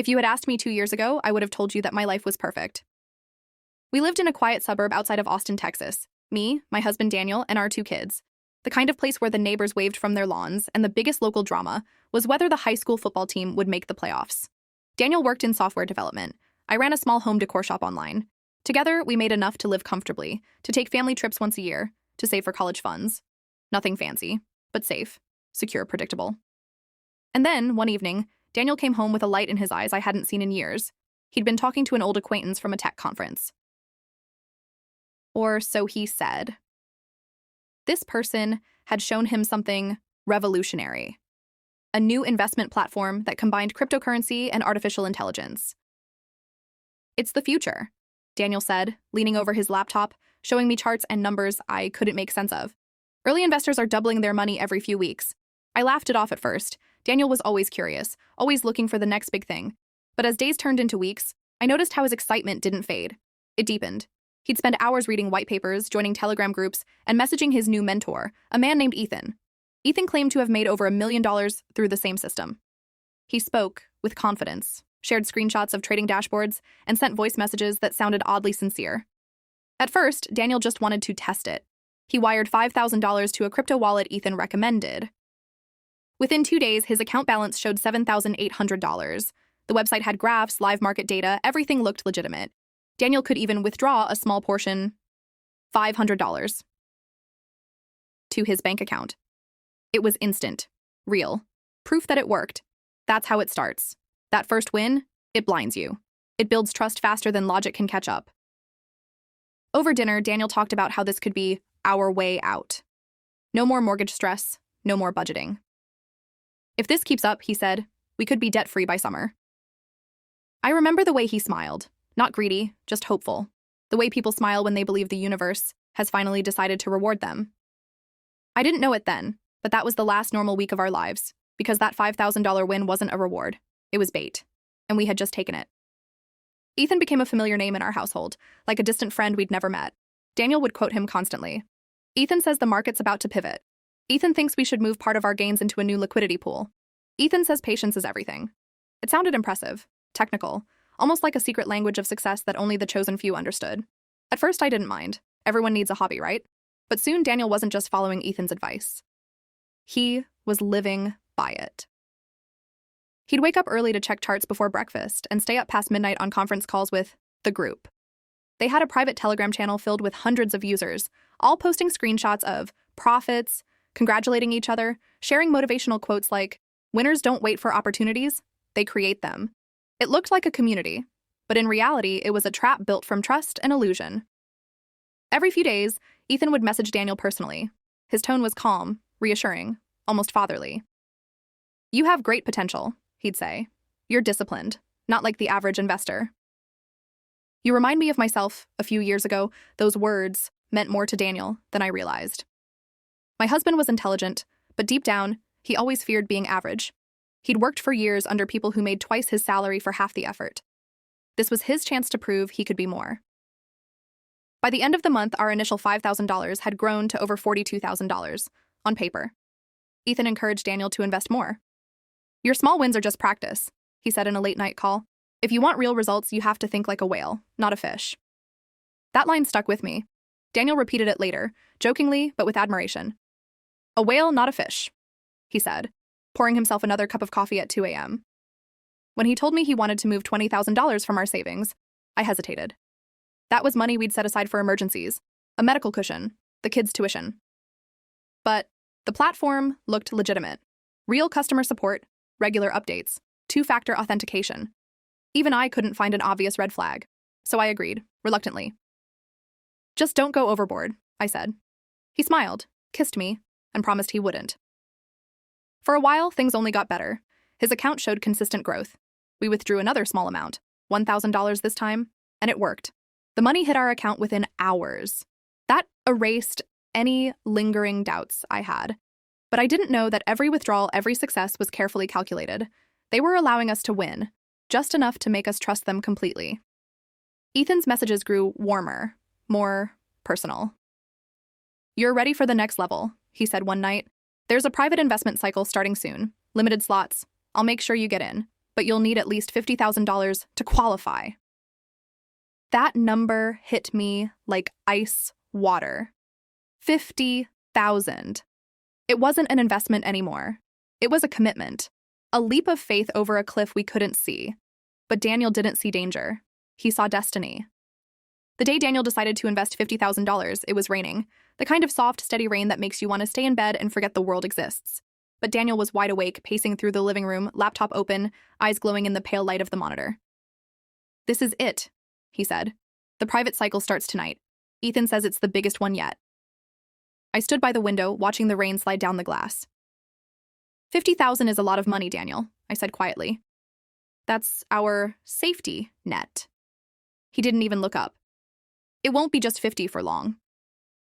If you had asked me 2 years ago, I would have told you that my life was perfect. We lived in a quiet suburb outside of Austin, Texas. Me, my husband Daniel, and our 2 kids. The kind of place where the neighbors waved from their lawns, and the biggest local drama was whether the high school football team would make the playoffs. Daniel worked in software development. I ran a small home decor shop online. Together, we made enough to live comfortably, to take family trips once a year, to save for college funds. Nothing fancy, but safe, secure, predictable. And then, one evening, Daniel came home with a light in his eyes I hadn't seen in years. He'd been talking to an old acquaintance from a tech conference. Or so he said. This person had shown him something revolutionary. A new investment platform that combined cryptocurrency and artificial intelligence. It's the future, Daniel said, leaning over his laptop, showing me charts and numbers I couldn't make sense of. Early investors are doubling their money every few weeks. I laughed it off at first. Daniel was always curious, always looking for the next big thing. But as days turned into weeks, I noticed how his excitement didn't fade. It deepened. He'd spend hours reading white papers, joining Telegram groups, and messaging his new mentor, a man named Ethan. Ethan claimed to have made over $1 million through the same system. He spoke with confidence, shared screenshots of trading dashboards, and sent voice messages that sounded oddly sincere. At first, Daniel just wanted to test it. He wired $5,000 to a crypto wallet Ethan recommended. Within 2 days, his account balance showed $7,800. The website had graphs, live market data, everything looked legitimate. Daniel could even withdraw a small portion, $500, to his bank account. It was instant, real, proof that it worked. That's how it starts. That first win, it blinds you. It builds trust faster than logic can catch up. Over dinner, Daniel talked about how this could be our way out. No more mortgage stress, no more budgeting. If this keeps up, he said, we could be debt-free by summer. I remember the way he smiled. Not greedy, just hopeful. The way people smile when they believe the universe has finally decided to reward them. I didn't know it then, but that was the last normal week of our lives, because that $5,000 win wasn't a reward. It was bait, and we had just taken it. Ethan became a familiar name in our household, like a distant friend we'd never met. Daniel would quote him constantly. Ethan says the market's about to pivot. Ethan thinks we should move part of our gains into a new liquidity pool. Ethan says patience is everything. It sounded impressive, technical, almost like a secret language of success that only the chosen few understood. At first, I didn't mind. Everyone needs a hobby, right? But soon, Daniel wasn't just following Ethan's advice. He was living by it. He'd wake up early to check charts before breakfast and stay up past midnight on conference calls with the group. They had a private Telegram channel filled with hundreds of users, all posting screenshots of profits, congratulating each other, sharing motivational quotes like, "Winners don't wait for opportunities, they create them." It looked like a community, but in reality, it was a trap built from trust and illusion. Every few days, Ethan would message Daniel personally. His tone was calm, reassuring, almost fatherly. You have great potential, he'd say. You're disciplined, not like the average investor. You remind me of myself a few years ago. Those words meant more to Daniel than I realized. My husband was intelligent, but deep down, he always feared being average. He'd worked for years under people who made twice his salary for half the effort. This was his chance to prove he could be more. By the end of the month, our initial $5,000 had grown to over $42,000, on paper. Ethan encouraged Daniel to invest more. Your small wins are just practice, he said in a late-night call. If you want real results, you have to think like a whale, not a fish. That line stuck with me. Daniel repeated it later, jokingly but with admiration. A whale, not a fish, he said, pouring himself another cup of coffee at 2 a.m. When he told me he wanted to move $20,000 from our savings, I hesitated. That was money we'd set aside for emergencies, a medical cushion, the kids' tuition. But the platform looked legitimate. Real customer support, regular updates, two-factor authentication. Even I couldn't find an obvious red flag, so I agreed, reluctantly. Just don't go overboard, I said. He smiled, kissed me, and promised he wouldn't. For a while, things only got better. His account showed consistent growth. We withdrew another small amount, $1,000 this time, and it worked. The money hit our account within hours. That erased any lingering doubts I had. But I didn't know that every withdrawal, every success was carefully calculated. They were allowing us to win, just enough to make us trust them completely. Ethan's messages grew warmer, more personal. You're ready for the next level, he said one night. There's a private investment cycle starting soon. Limited slots. I'll make sure you get in. but you'll need at least $50,000 to qualify. That number hit me like ice water. 50,000. It wasn't an investment anymore. It was a commitment, a leap of faith over a cliff we couldn't see. But Daniel didn't see danger. He saw destiny. The day Daniel decided to invest $50,000, it was raining, the kind of soft, steady rain that makes you want to stay in bed and forget the world exists. But Daniel was wide awake, pacing through the living room, laptop open, eyes glowing in the pale light of the monitor. "This is it," he said. "The private cycle starts tonight. Ethan says it's the biggest one yet." I stood by the window, watching the rain slide down the glass. "50,000 is a lot of money, Daniel," I said quietly. "That's our safety net." He didn't even look up. "It won't be just 50 for long."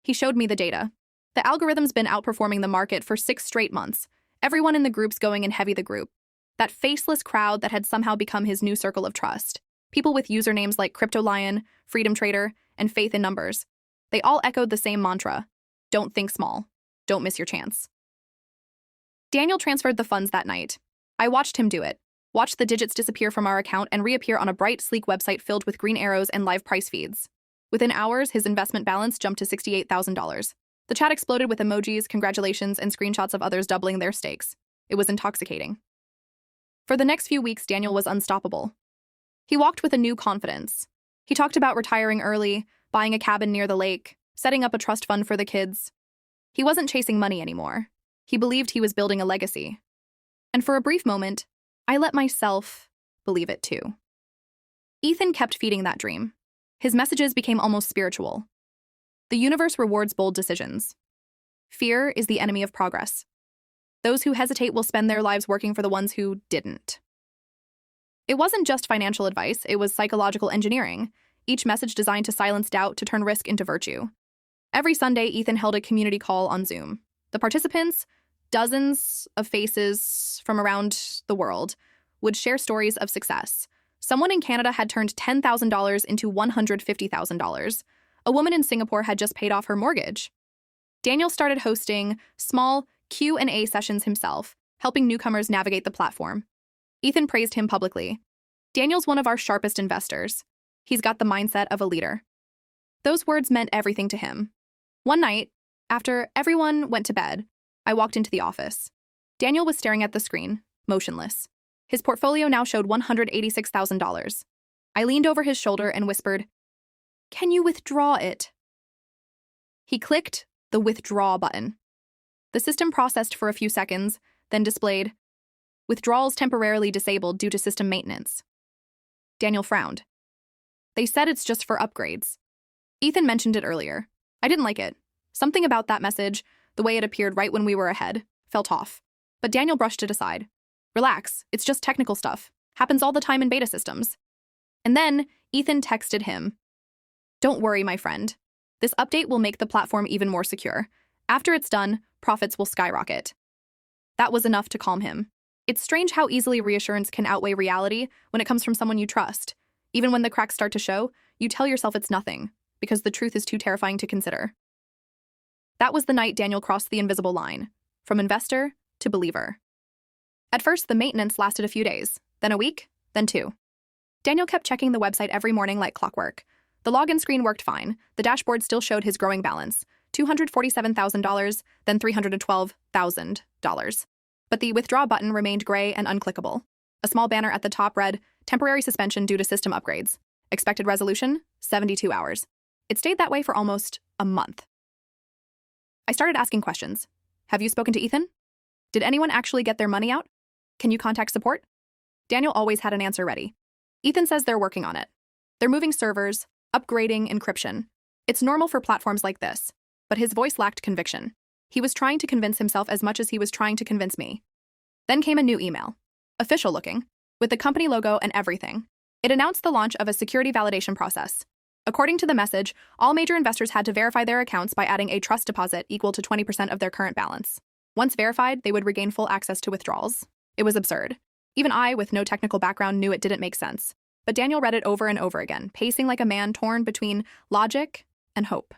He showed me the data. The algorithm's been outperforming the market for 6 straight months. Everyone in the group's going in heavy the group. That faceless crowd that had somehow become his new circle of trust. People with usernames like CryptoLion, Freedom Trader, and Faith in Numbers. They all echoed the same mantra. Don't think small. Don't miss your chance. Daniel transferred the funds that night. I watched him do it. Watched the digits disappear from our account and reappear on a bright, sleek website filled with green arrows and live price feeds. Within hours, his investment balance jumped to $68,000. The chat exploded with emojis, congratulations, and screenshots of others doubling their stakes. It was intoxicating. For the next few weeks, Daniel was unstoppable. He walked with a new confidence. He talked about retiring early, buying a cabin near the lake, setting up a trust fund for the kids. He wasn't chasing money anymore. He believed he was building a legacy. And for a brief moment, I let myself believe it too. Ethan kept feeding that dream. His messages became almost spiritual. The universe rewards bold decisions. Fear is the enemy of progress. Those who hesitate will spend their lives working for the ones who didn't. It wasn't just financial advice, it was psychological engineering, each message designed to silence doubt, to turn risk into virtue. Every Sunday, Ethan held a community call on Zoom. The participants, dozens of faces from around the world, would share stories of success. Someone in Canada had turned $10,000 into $150,000. A woman in Singapore had just paid off her mortgage. Daniel started hosting small Q&A sessions himself, helping newcomers navigate the platform. Ethan praised him publicly. "Daniel's one of our sharpest investors. He's got the mindset of a leader." Those words meant everything to him. One night, after everyone went to bed, I walked into the office. Daniel was staring at the screen, motionless. His portfolio now showed $186,000. I leaned over his shoulder and whispered, "Can you withdraw it?" He clicked the withdraw button. The system processed for a few seconds, then displayed, "Withdrawals temporarily disabled due to system maintenance." Daniel frowned. "They said it's just for upgrades." Ethan mentioned it earlier. I didn't like it. Something about that message, the way it appeared right when we were ahead, felt off. But Daniel brushed it aside. "Relax, it's just technical stuff. Happens all the time in beta systems." And then Ethan texted him, "Don't worry, my friend. This update will make the platform even more secure. After it's done, profits will skyrocket." That was enough to calm him. It's strange how easily reassurance can outweigh reality when it comes from someone you trust. Even when the cracks start to show, you tell yourself it's nothing, because the truth is too terrifying to consider. That was the night Daniel crossed the invisible line, from investor to believer. At first, the maintenance lasted a few days, then a week, then 2. Daniel kept checking the website every morning like clockwork. The login screen worked fine. The dashboard still showed his growing balance, $247,000, then $312,000. But the withdraw button remained gray and unclickable. A small banner at the top read, "Temporary suspension due to system upgrades. Expected resolution, 72 hours. It stayed that way for almost a month. I started asking questions. "Have you spoken to Ethan? Did anyone actually get their money out? Can you contact support?" Daniel always had an answer ready. "Ethan says they're working on it. They're moving servers, upgrading encryption. It's normal for platforms like this." But his voice lacked conviction. He was trying to convince himself as much as he was trying to convince me. Then came a new email. Official looking, with the company logo and everything. It announced the launch of a security validation process. According to the message, all major investors had to verify their accounts by adding a trust deposit equal to 20% of their current balance. Once verified, they would regain full access to withdrawals. It was absurd. Even I, with no technical background, knew it didn't make sense. But Daniel read it over and over again, pacing like a man torn between logic and hope.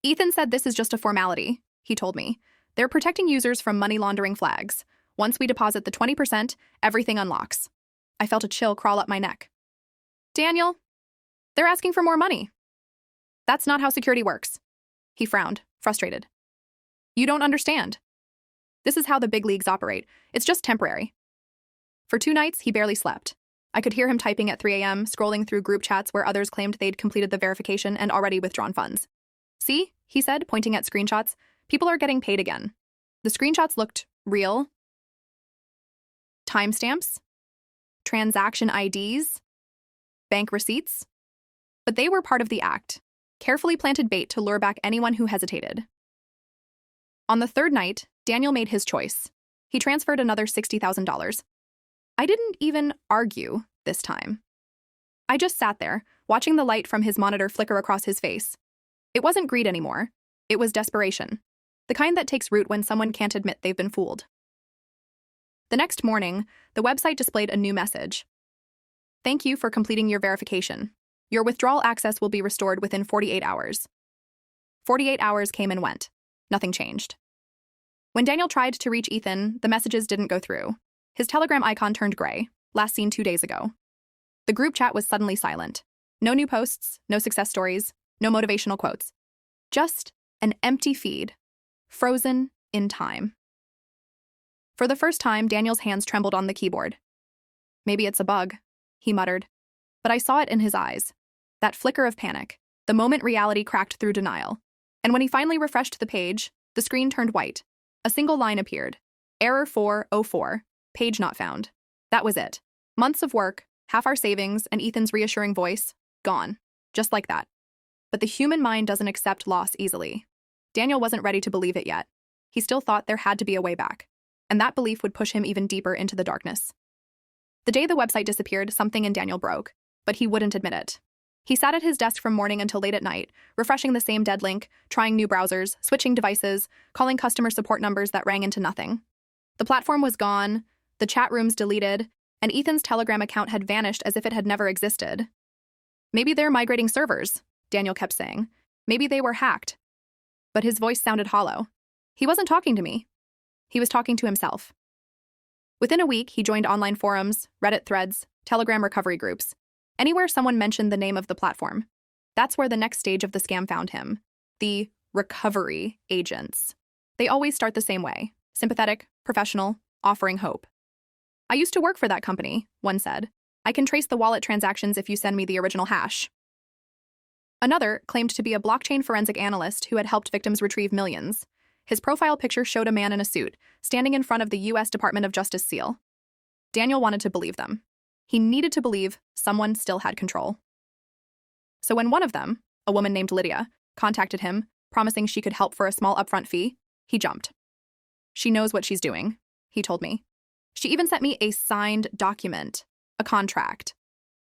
"Ethan said this is just a formality," he told me. "They're protecting users from money laundering flags. Once we deposit the 20%, everything unlocks. I felt a chill crawl up my neck. Daniel, they're asking for more money. That's not how security works. He frowned, frustrated. You don't understand. This is how the big leagues operate. It's just temporary. For 2 nights, he barely slept. I could hear him typing at 3 a.m., scrolling through group chats where others claimed they'd completed the verification and already withdrawn funds. See, he said, pointing at screenshots, people are getting paid again. The screenshots looked real. Timestamps, transaction IDs, bank receipts. But they were part of the act, carefully planted bait to lure back anyone who hesitated. On the 3rd night, Daniel made his choice. He transferred another $60,000. I didn't even argue this time. I just sat there, watching the light from his monitor flicker across his face. It wasn't greed anymore. It was desperation. The kind that takes root when someone can't admit they've been fooled. The next morning, the website displayed a new message. Thank you for completing your verification. Your withdrawal access will be restored within 48 hours. 48 hours came and went. Nothing changed. When Daniel tried to reach Ethan, the messages didn't go through. His Telegram icon turned gray, last seen 2 days ago. The group chat was suddenly silent. No new posts, no success stories, no motivational quotes. Just an empty feed, frozen in time. For the first time, Daniel's hands trembled on the keyboard. Maybe it's a bug, he muttered. But I saw it in his eyes. That flicker of panic, the moment reality cracked through denial. And when he finally refreshed the page, the screen turned white. A single line appeared. Error 404. Page not found. That was it. Months of work, half our savings, and Ethan's reassuring voice, gone. Just like that. But the human mind doesn't accept loss easily. Daniel wasn't ready to believe it yet. He still thought there had to be a way back. And that belief would push him even deeper into the darkness. The day the website disappeared, something in Daniel broke, but he wouldn't admit it. He sat at his desk from morning until late at night, refreshing the same dead link, trying new browsers, switching devices, calling customer support numbers that rang into nothing. The platform was gone, the chat rooms deleted, and Ethan's Telegram account had vanished as if it had never existed. Maybe they're migrating servers, Daniel kept saying. Maybe they were hacked. But his voice sounded hollow. He wasn't talking to me. He was talking to himself. Within a week, he joined online forums, Reddit threads, Telegram recovery groups. Anywhere someone mentioned the name of the platform. That's where the next stage of the scam found him. The recovery agents. They always start the same way. Sympathetic, professional, offering hope. I used to work for that company, one said. I can trace the wallet transactions if you send me the original hash. Another claimed to be a blockchain forensic analyst who had helped victims retrieve millions. His profile picture showed a man in a suit, standing in front of the U.S. Department of Justice seal. Daniel wanted to believe them. He needed to believe someone still had control. So when one of them, a woman named Lydia, contacted him, promising she could help for a small upfront fee, he jumped. She knows what she's doing, he told me. She even sent me a signed document, a contract.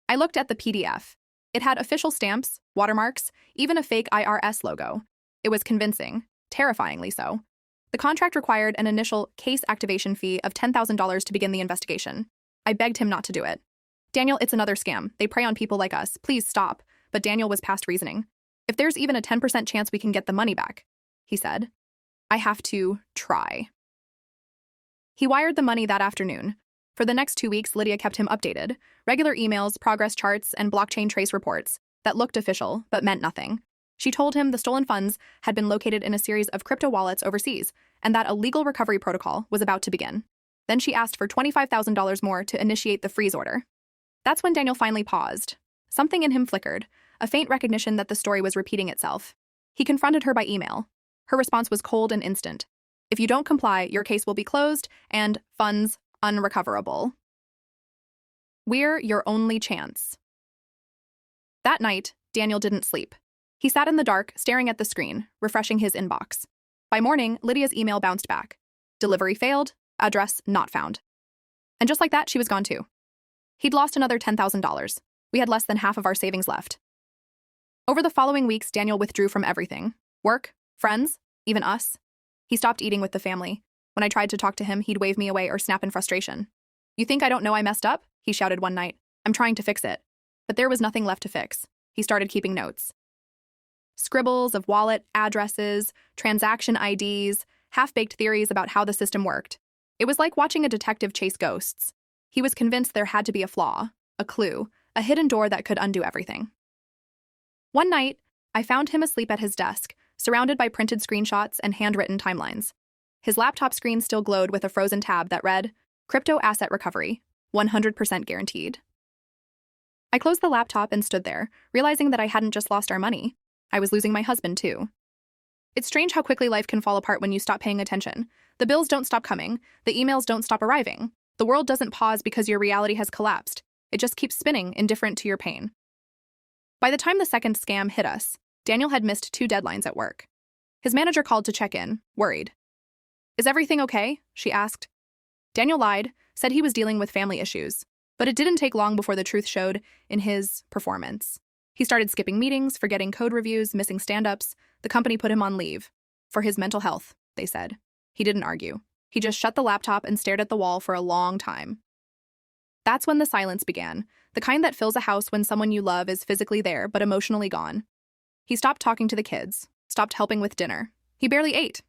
I looked at the PDF. It had official stamps, watermarks, even a fake IRS logo. It was convincing, terrifyingly so. The contract required an initial case activation fee of $10,000 to begin the investigation. I begged him not to do it. Daniel, it's another scam. They prey on people like us. Please stop. But Daniel was past reasoning. If there's even a 10% chance we can get the money back, he said. I have to try. He wired the money that afternoon. For the next 2 weeks, Lydia kept him updated. Regular emails, progress charts, and blockchain trace reports that looked official but meant nothing. She told him the stolen funds had been located in a series of crypto wallets overseas and that a legal recovery protocol was about to begin. Then she asked for $25,000 more to initiate the freeze order. That's when Daniel finally paused. Something in him flickered, a faint recognition that the story was repeating itself. He confronted her by email. Her response was cold and instant. If you don't comply, your case will be closed and funds unrecoverable. We're your only chance. That night, Daniel didn't sleep. He sat in the dark, staring at the screen, refreshing his inbox. By morning, Lydia's email bounced back. Delivery failed, address not found. And just like that, she was gone too. He'd lost another $10,000. We had less than half of our savings left. Over the following weeks, Daniel withdrew from everything. Work, friends, even us. He stopped eating with the family. When I tried to talk to him, he'd wave me away or snap in frustration. You think I don't know I messed up? He shouted one night. I'm trying to fix it. But there was nothing left to fix. He started keeping notes. Scribbles of wallet addresses, transaction IDs, half-baked theories about how the system worked. It was like watching a detective chase ghosts. He was convinced there had to be a flaw, a clue, a hidden door that could undo everything. One night, I found him asleep at his desk, surrounded by printed screenshots and handwritten timelines. His laptop screen still glowed with a frozen tab that read, "Crypto asset recovery, 100% guaranteed." I closed the laptop and stood there, realizing that I hadn't just lost our money. I was losing my husband, too. It's strange how quickly life can fall apart when you stop paying attention. The bills don't stop coming, the emails don't stop arriving. The world doesn't pause because your reality has collapsed. It just keeps spinning, indifferent to your pain. By the time the second scam hit us, Daniel had missed 2 deadlines at work. His manager called to check in, worried. "Is everything okay?" she asked. Daniel lied, said he was dealing with family issues, but it didn't take long before the truth showed in his performance. He started skipping meetings, forgetting code reviews, missing stand-ups. The company put him on leave. For his mental health, they said. He didn't argue. He just shut the laptop and stared at the wall for a long time. That's when the silence began, the kind that fills a house when someone you love is physically there but emotionally gone. He stopped talking to the kids, stopped helping with dinner. He barely ate.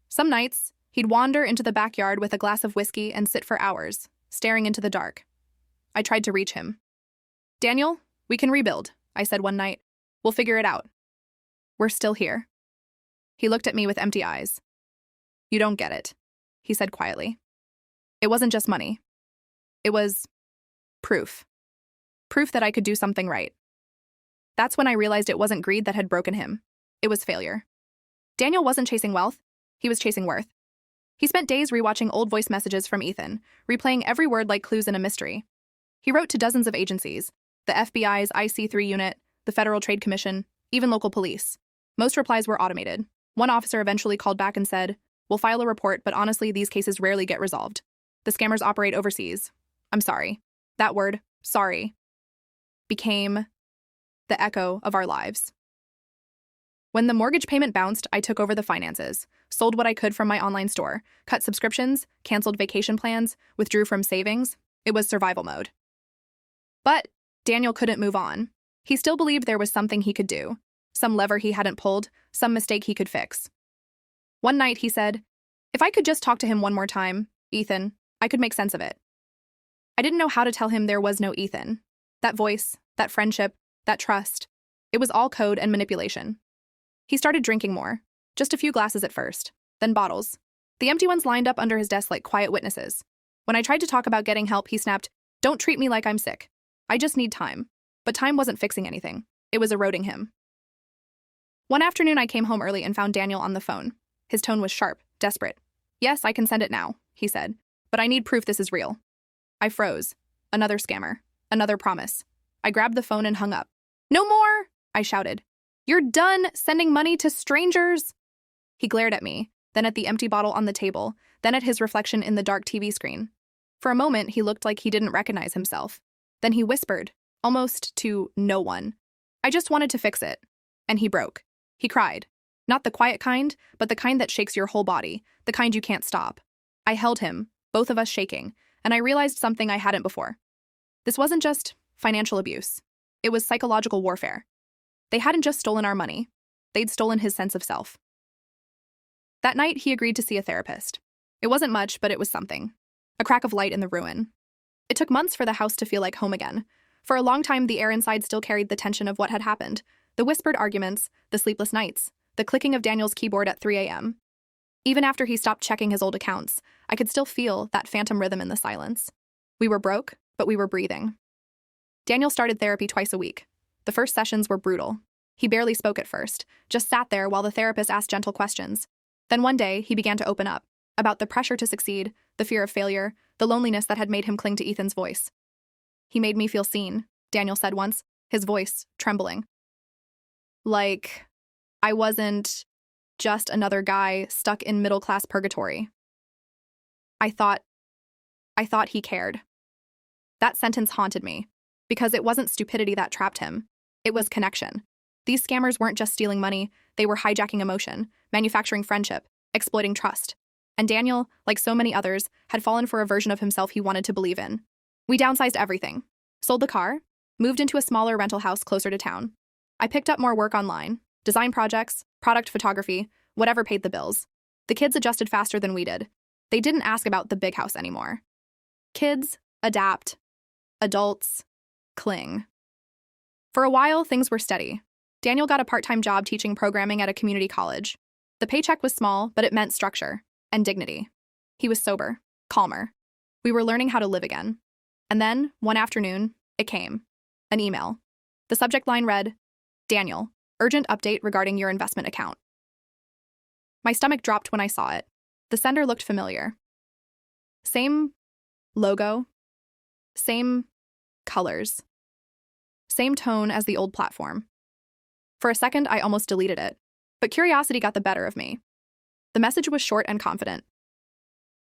Some nights, he'd wander into the backyard with a glass of whiskey and sit for hours, staring into the dark. I tried to reach him. "Daniel, we can rebuild," I said one night. "We'll figure it out. We're still here." He looked at me with empty eyes. "You don't get it," he said quietly. "It wasn't just money. It was proof. Proof that I could do something right." That's when I realized it wasn't greed that had broken him. It was failure. Daniel wasn't chasing wealth. He was chasing worth. He spent days rewatching old voice messages from Ethan, replaying every word like clues in a mystery. He wrote to dozens of agencies, the FBI's IC3 unit, the Federal Trade Commission, even local police. Most replies were automated. One officer eventually called back and said, "We'll file a report, but honestly, these cases rarely get resolved. The scammers operate overseas. I'm sorry." That word, sorry, became the echo of our lives. When the mortgage payment bounced, I took over the finances, sold what I could from my online store, cut subscriptions, canceled vacation plans, withdrew from savings. It was survival mode. But Daniel couldn't move on. He still believed there was something he could do, some lever he hadn't pulled, some mistake he could fix. One night he said, "If I could just talk to him one more time, Ethan, I could make sense of it." I didn't know how to tell him there was no Ethan. That voice, that friendship, that trust, it was all code and manipulation. He started drinking more, just a few glasses at first, then bottles. The empty ones lined up under his desk like quiet witnesses. When I tried to talk about getting help, he snapped, "Don't treat me like I'm sick. I just need time." But time wasn't fixing anything. It was eroding him. One afternoon, I came home early and found Daniel on the phone. His tone was sharp, desperate. "Yes, I can send it now," he said, "but I need proof this is real." I froze. Another scammer. Another promise. I grabbed the phone and hung up. "No more!" I shouted. "You're done sending money to strangers!" He glared at me, then at the empty bottle on the table, then at his reflection in the dark TV screen. For a moment, he looked like he didn't recognize himself. Then he whispered, almost to no one, "I just wanted to fix it." And he broke. He cried. Not the quiet kind, but the kind that shakes your whole body, the kind you can't stop. I held him, both of us shaking, and I realized something I hadn't before. This wasn't just financial abuse. It was psychological warfare. They hadn't just stolen our money. They'd stolen his sense of self. That night, he agreed to see a therapist. It wasn't much, but it was something. A crack of light in the ruin. It took months for the house to feel like home again. For a long time, the air inside still carried the tension of what had happened. The whispered arguments, the sleepless nights, the clicking of Daniel's keyboard at 3 a.m. Even after he stopped checking his old accounts, I could still feel that phantom rhythm in the silence. We were broke, but we were breathing. Daniel started therapy twice a week. The first sessions were brutal. He barely spoke at first, just sat there while the therapist asked gentle questions. Then one day, he began to open up, about the pressure to succeed, the fear of failure, the loneliness that had made him cling to Ethan's voice. "He made me feel seen," Daniel said once, his voice trembling. Like I wasn't just another guy stuck in middle-class purgatory. I thought he cared. That sentence haunted me, because it wasn't stupidity that trapped him. It was connection. These scammers weren't just stealing money, they were hijacking emotion, manufacturing friendship, exploiting trust. And Daniel, like so many others, had fallen for a version of himself he wanted to believe in. We downsized everything. Sold the car, moved into a smaller rental house closer to town. I picked up more work online, design projects, product photography, whatever paid the bills. The kids adjusted faster than we did. They didn't ask about the big house anymore. Kids adapt, adults cling. For a while, things were steady. Daniel got a part-time job teaching programming at a community college. The paycheck was small, but it meant structure and dignity. He was sober, calmer. We were learning how to live again. And then, one afternoon, it came. An email. The subject line read, "Daniel, urgent update regarding your investment account." My stomach dropped when I saw it. The sender looked familiar. Same logo, same colors, same tone as the old platform. For a second, I almost deleted it, but curiosity got the better of me. The message was short and confident.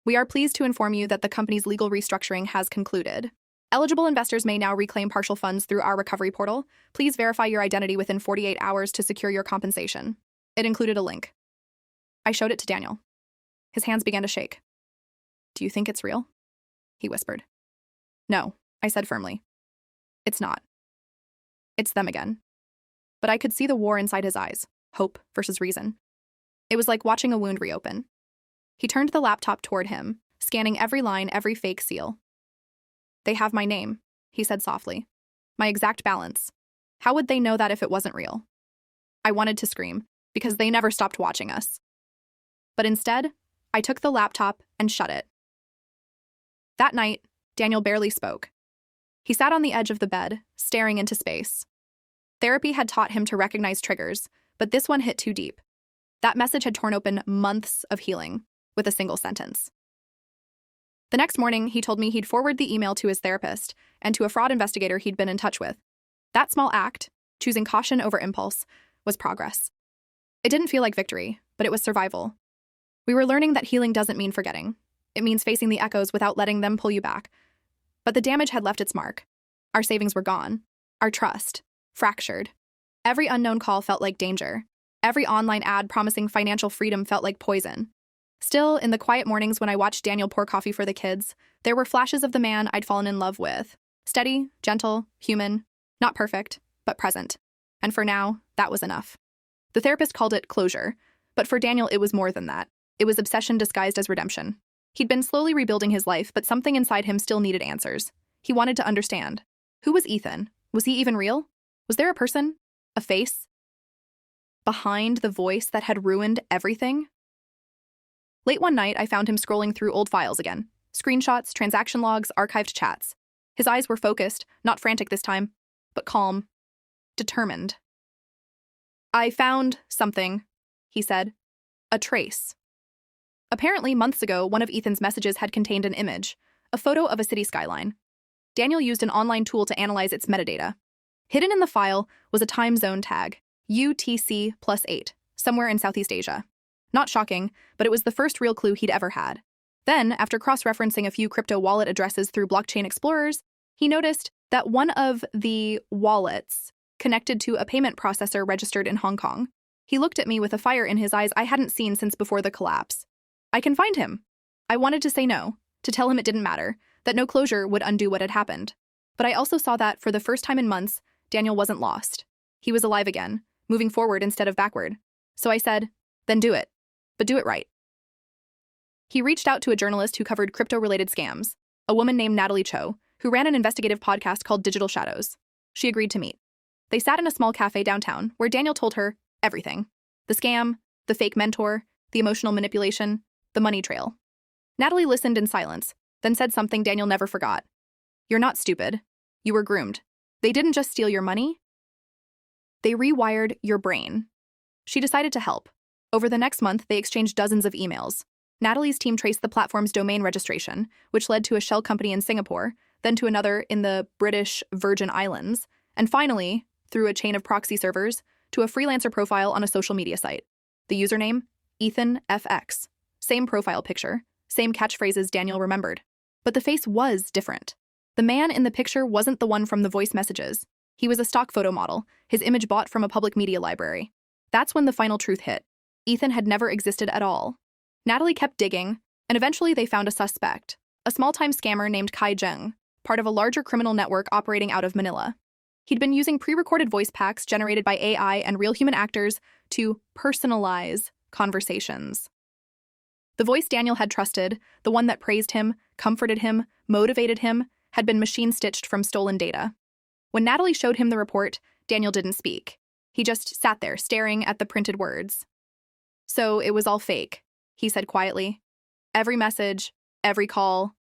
"We are pleased to inform you that the company's legal restructuring has concluded. Eligible investors may now reclaim partial funds through our recovery portal. Please verify your identity within 48 hours to secure your compensation." It included a link. I showed it to Daniel. His hands began to shake. "Do you think it's real?" he whispered. "No," I said firmly. "It's not. It's them again." But I could see the war inside his eyes, hope versus reason. It was like watching a wound reopen. He turned the laptop toward him, scanning every line, every fake seal. "They have my name," he said softly. "My exact balance. How would they know that if it wasn't real?" I wanted to scream, because they never stopped watching us. But instead, I took the laptop and shut it. That night, Daniel barely spoke. He sat on the edge of the bed, staring into space. Therapy had taught him to recognize triggers, but this one hit too deep. That message had torn open months of healing with a single sentence. The next morning, he told me he'd forward the email to his therapist and to a fraud investigator he'd been in touch with. That small act, choosing caution over impulse, was progress. It didn't feel like victory, but it was survival. We were learning that healing doesn't mean forgetting. It means facing the echoes without letting them pull you back. But the damage had left its mark. Our savings were gone. Our trust, fractured. Every unknown call felt like danger. Every online ad promising financial freedom felt like poison. Still, in the quiet mornings when I watched Daniel pour coffee for the kids, there were flashes of the man I'd fallen in love with. Steady, gentle, human, not perfect, but present. And for now, that was enough. The therapist called it closure, but for Daniel it was more than that. It was obsession disguised as redemption. He'd been slowly rebuilding his life, but something inside him still needed answers. He wanted to understand. Who was Ethan? Was he even real? Was there a person? A face? Behind the voice that had ruined everything? Late one night, I found him scrolling through old files again. Screenshots, transaction logs, archived chats. His eyes were focused, not frantic this time, but calm, determined. "I found something," he said. "A trace." Apparently, months ago, one of Ethan's messages had contained an image, a photo of a city skyline. Daniel used an online tool to analyze its metadata. Hidden in the file was a time zone tag, UTC+8, somewhere in Southeast Asia. Not shocking, but it was the first real clue he'd ever had. Then, after cross-referencing a few crypto wallet addresses through blockchain explorers, he noticed that one of the wallets connected to a payment processor registered in Hong Kong. He looked at me with a fire in his eyes I hadn't seen since before the collapse. I can find him. I wanted to say no, to tell him it didn't matter, that no closure would undo what had happened. But I also saw that, for the first time in months, Daniel wasn't lost. He was alive again, moving forward instead of backward. So I said, "Then do it. But do it right." He reached out to a journalist who covered crypto-related scams, a woman named Natalie Cho, who ran an investigative podcast called Digital Shadows. She agreed to meet. They sat in a small cafe downtown where Daniel told her everything. The scam, the fake mentor, the emotional manipulation, the money trail. Natalie listened in silence, then said something Daniel never forgot. "You're not stupid. You were groomed. They didn't just steal your money. They rewired your brain." She decided to help. Over the next month, they exchanged dozens of emails. Natalie's team traced the platform's domain registration, which led to a shell company in Singapore, then to another in the British Virgin Islands, and finally, through a chain of proxy servers, to a freelancer profile on a social media site. The username? Ethan FX. Same profile picture, same catchphrases Daniel remembered. But the face was different. The man in the picture wasn't the one from the voice messages. He was a stock photo model, his image bought from a public media library. That's when the final truth hit. Ethan had never existed at all. Natalie kept digging, and eventually they found a suspect, a small-time scammer named Kai Zheng, part of a larger criminal network operating out of Manila. He'd been using pre-recorded voice packs generated by AI and real human actors to personalize conversations. The voice Daniel had trusted, the one that praised him, comforted him, motivated him, had been machine-stitched from stolen data. When Natalie showed him the report, Daniel didn't speak. He just sat there, staring at the printed words. "So it was all fake," he said quietly. "Every message, every call."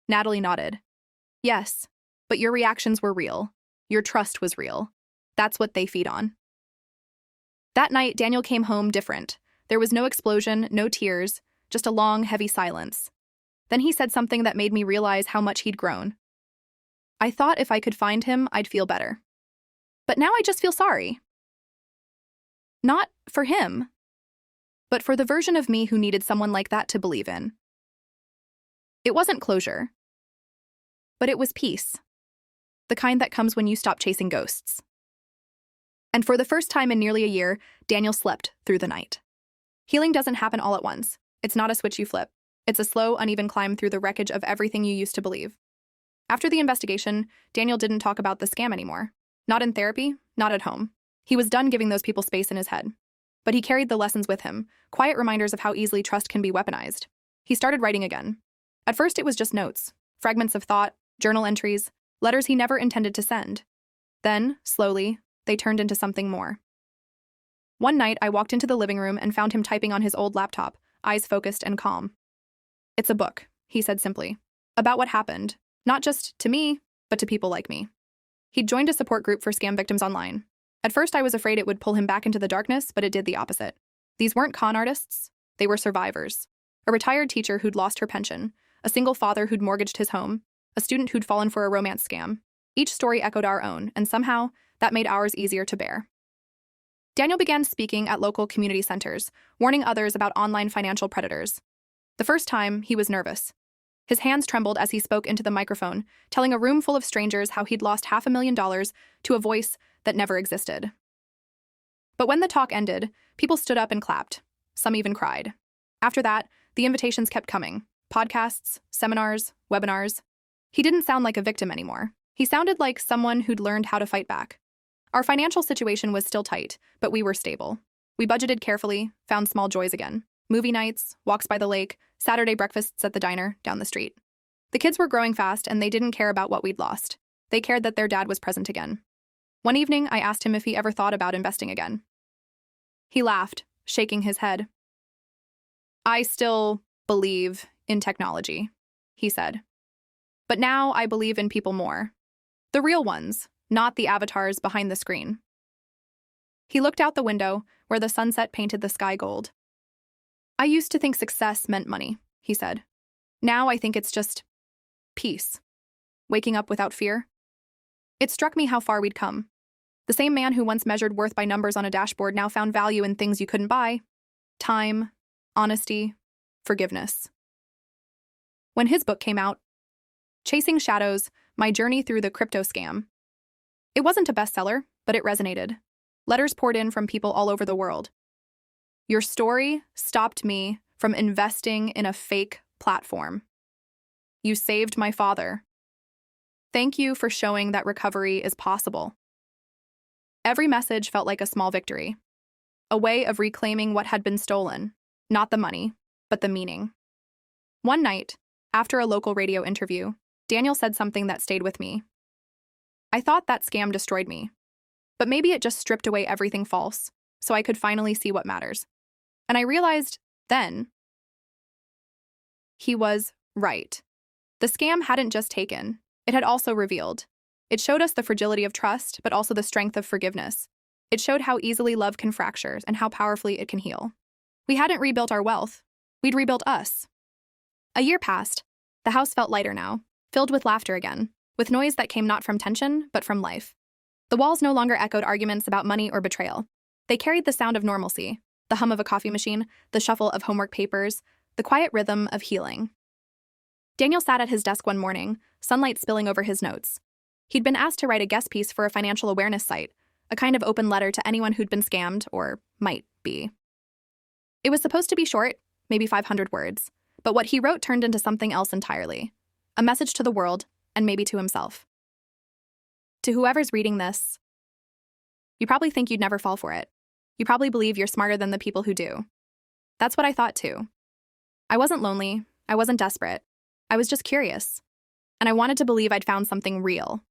Natalie nodded. "Yes, but your reactions were real. Your trust was real. That's what they feed on." That night, Daniel came home different. There was no explosion, no tears, just a long, heavy silence. Then he said something that made me realize how much he'd grown. "I thought if I could find him, I'd feel better. But now I just feel sorry. Not for him, but for the version of me who needed someone like that to believe in." It wasn't closure, but it was peace. The kind that comes when you stop chasing ghosts. And for the first time in nearly a year, Daniel slept through the night. Healing doesn't happen all at once. It's not a switch you flip. It's a slow, uneven climb through the wreckage of everything you used to believe. After the investigation, Daniel didn't talk about the scam anymore. Not in therapy, not at home. He was done giving those people space in his head. But he carried the lessons with him, quiet reminders of how easily trust can be weaponized. He started writing again. At first it was just notes, fragments of thought, journal entries, letters he never intended to send. Then, slowly, they turned into something more. One night, I walked into the living room and found him typing on his old laptop, eyes focused and calm. "It's a book," he said simply, "about what happened, not just to me, but to people like me." He'd joined a support group for scam victims online. At first, I was afraid it would pull him back into the darkness, but it did the opposite. These weren't con artists, they were survivors. A retired teacher who'd lost her pension, a single father who'd mortgaged his home, a student who'd fallen for a romance scam. Each story echoed our own, and somehow, that made ours easier to bear. Daniel began speaking at local community centers, warning others about online financial predators. The first time, he was nervous. His hands trembled as he spoke into the microphone, telling a room full of strangers how he'd lost $500,000 to a voice that never existed. But when the talk ended, people stood up and clapped. Some even cried. After that, the invitations kept coming. Podcasts, seminars, webinars. He didn't sound like a victim anymore. He sounded like someone who'd learned how to fight back. Our financial situation was still tight, but we were stable. We budgeted carefully, found small joys again. Movie nights, walks by the lake, Saturday breakfasts at the diner down the street. The kids were growing fast, and they didn't care about what we'd lost. They cared that their dad was present again. One evening, I asked him if he ever thought about investing again. He laughed, shaking his head. "I still believe in technology," he said. "But now I believe in people more. The real ones, not the avatars behind the screen." He looked out the window, where the sunset painted the sky gold. "I used to think success meant money," he said. "Now I think it's just peace. Waking up without fear." It struck me how far we'd come. The same man who once measured worth by numbers on a dashboard now found value in things you couldn't buy. Time, honesty, forgiveness. When his book came out, Chasing Shadows, My Journey Through the Crypto Scam, it wasn't a bestseller, but it resonated. Letters poured in from people all over the world. "Your story stopped me from investing in a fake platform. You saved my father. Thank you for showing that recovery is possible." Every message felt like a small victory, a way of reclaiming what had been stolen, not the money, but the meaning. One night, after a local radio interview, Daniel said something that stayed with me. "I thought that scam destroyed me, but maybe it just stripped away everything false, so I could finally see what matters." And I realized then he was right. The scam hadn't just taken, it had also revealed. It showed us the fragility of trust, but also the strength of forgiveness. It showed how easily love can fracture and how powerfully it can heal. We hadn't rebuilt our wealth. We'd rebuilt us. A year passed. The house felt lighter now, filled with laughter again, with noise that came not from tension, but from life. The walls no longer echoed arguments about money or betrayal. They carried the sound of normalcy, the hum of a coffee machine, the shuffle of homework papers, the quiet rhythm of healing. Daniel sat at his desk one morning, sunlight spilling over his notes. He'd been asked to write a guest piece for a financial awareness site, a kind of open letter to anyone who'd been scammed, or might be. It was supposed to be short, maybe 500 words, but what he wrote turned into something else entirely. A message to the world, and maybe to himself. To whoever's reading this, you probably think you'd never fall for it. You probably believe you're smarter than the people who do. That's what I thought too. I wasn't lonely. I wasn't desperate. I was just curious. And I wanted to believe I'd found something real.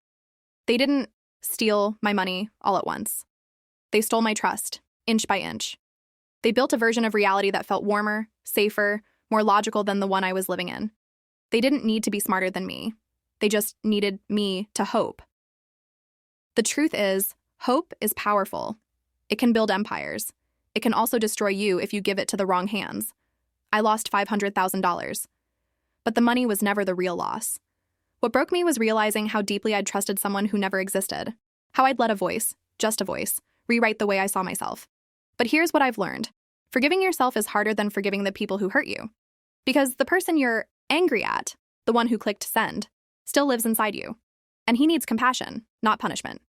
They didn't steal my money all at once. They stole my trust, inch by inch. They built a version of reality that felt warmer, safer, more logical than the one I was living in. They didn't need to be smarter than me. They just needed me to hope. The truth is, hope is powerful. It can build empires. It can also destroy you if you give it to the wrong hands. I lost $500,000. But the money was never the real loss. What broke me was realizing how deeply I'd trusted someone who never existed. How I'd let a voice, just a voice, rewrite the way I saw myself. But here's what I've learned. Forgiving yourself is harder than forgiving the people who hurt you. Because the person you're angry at, the one who clicked send, still lives inside you. And he needs compassion, not punishment.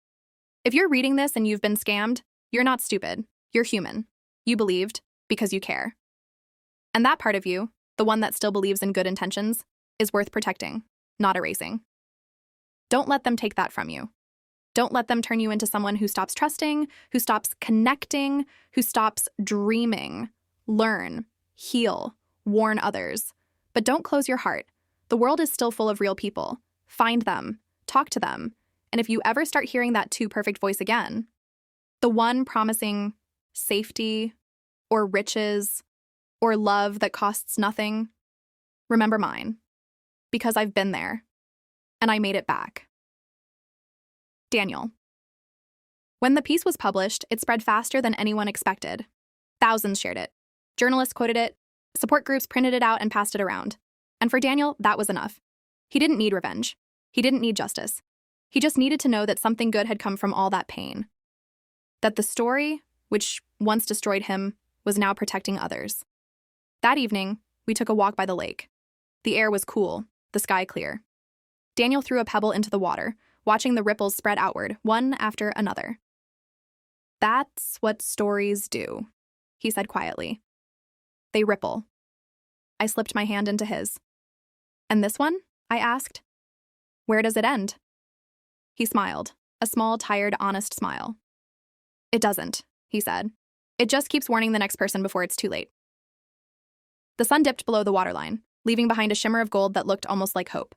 If you're reading this and you've been scammed, you're not stupid. You're human. You believed because you care. And that part of you, the one that still believes in good intentions, is worth protecting, not erasing. Don't let them take that from you. Don't let them turn you into someone who stops trusting, who stops connecting, who stops dreaming. Learn, heal, warn others. But don't close your heart. The world is still full of real people. Find them, talk to them. And if you ever start hearing that too perfect voice again, the one promising safety or riches or love that costs nothing, remember mine. Because I've been there. And I made it back. Daniel. When the piece was published, it spread faster than anyone expected. Thousands shared it. Journalists quoted it. Support groups printed it out and passed it around. And for Daniel, that was enough. He didn't need revenge. He didn't need justice. He just needed to know that something good had come from all that pain. That the story, which once destroyed him, was now protecting others. That evening, we took a walk by the lake. The air was cool, the sky clear. Daniel threw a pebble into the water, watching the ripples spread outward, one after another. That's what stories do, he said quietly. They ripple. I slipped my hand into his. And this one? I asked. Where does it end? He smiled, a small, tired, honest smile. It doesn't, he said. It just keeps warning the next person before it's too late. The sun dipped below the waterline, leaving behind a shimmer of gold that looked almost like hope.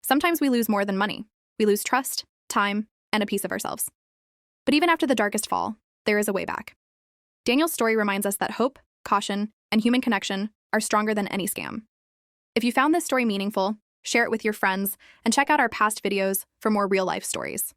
Sometimes we lose more than money. We lose trust, time, and a piece of ourselves. But even after the darkest fall, there is a way back. Daniel's story reminds us that hope, caution, and human connection are stronger than any scam. If you found this story meaningful, share it with your friends, and check out our past videos for more real-life stories.